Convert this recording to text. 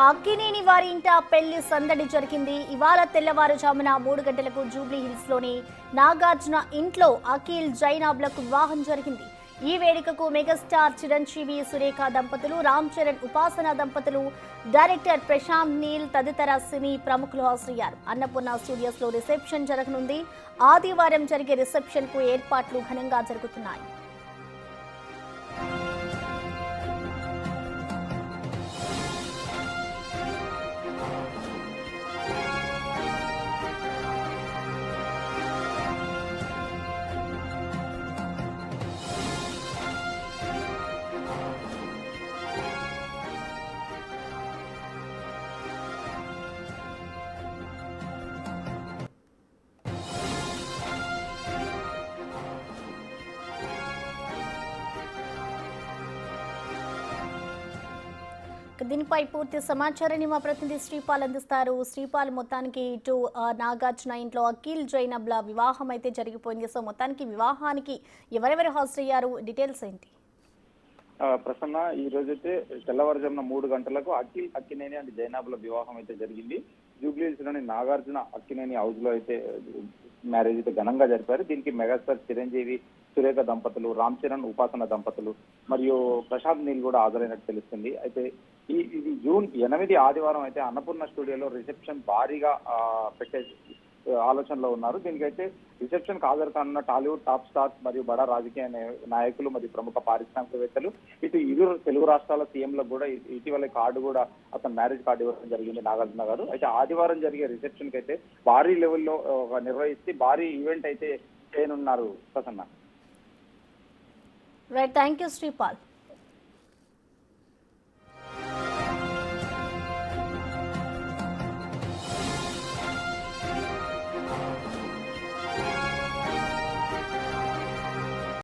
అక్కినేని వారి ఇంట పెళ్లి సందడి జరిగింది. ఇవాళ తెల్లవారుజామున 3 గంటలకు జూబ్లీ హిల్స్ లోని నాగార్జున ఇంట్లో అఖిల్ జైనాబ్లకు వివాహం జరిగింది. ఈ వేడుకకు మెగాస్టార్ చిరంజీవి సురేఖ దంపతులు, రామ్ చరణ్ ఉపాసన దంపతులు, డైరెక్టర్ ప్రశాంత్ నీల్ తదితర సినీ ప్రముఖులు హాజరయ్యారు. అన్నపూర్ణ స్టూడియోస్ లో రిసెప్షన్ జరగనుంది. ఆదివారం జరిగే రిసెప్షన్ కు ఏర్పాట్లు ఘనంగా జరుగుతున్నాయి. దీనిపై పూర్తి సమాచారాన్ని మా ప్రతినిధి శ్రీపాల్ అందిస్తారు. శ్రీపాల్, మొత్తానికి ఇటు నాగార్జున ఇంట్లో అఖిల్ జైనబ్ల వివాహం అయితే జరిగిపోయింది. సో మొత్తానికి వివాహానికి ఎవరెవరు హాజరయ్యారు, డీటెయిల్స్ ఏంటి? ప్రసన్న, ఈ రోజైతే తెల్లవారుజామున 3 గంటలకు అక్కినేని అండ్ జైనాబ్ల వివాహం అయితే జరిగింది. జూబ్లీహిల్స్ లోని నాగార్జున అక్కినేని హౌస్ లో అయితే మ్యారేజ్ అయితే ఘనంగా జరిపారు. దీనికి మెగాస్టార్ చిరంజీవి సురేఖ దంపతులు, రామ్ చరణ్ ఉపాసన దంపతులు మరియు ప్రశాంత్ నీల్ కూడా హాజరైనట్టు తెలుస్తుంది. అయితే ఇది జూన్ 8 ఆదివారం అయితే అన్నపూర్ణ స్టూడియోలో రిసెప్షన్ భారీగా పెట్టే ఆలోచనలో ఉన్నారు. దీనికైతే రిసెప్షన్ హాజరు కానున్న టాలీవుడ్ టాప్ స్టార్స్ మరియు బడా రాజకీయ నాయకులు మరియు ప్రముఖ పారిశ్రామికవేత్తలు, ఇటు ఇరు తెలుగు రాష్ట్రాల సీఎంలకు కూడా ఇటీవల కార్డు కూడా అతను మ్యారేజ్ కార్డు ఇవ్వడం జరిగింది నాగార్జున గారు. అయితే ఆదివారం జరిగే రిసెప్షన్ కి అయితే భారీ లెవెల్లో నిర్వహిస్తే భారీ ఈవెంట్ అయితే చేయనున్నారు. Prasanna, right, thank you Sripal.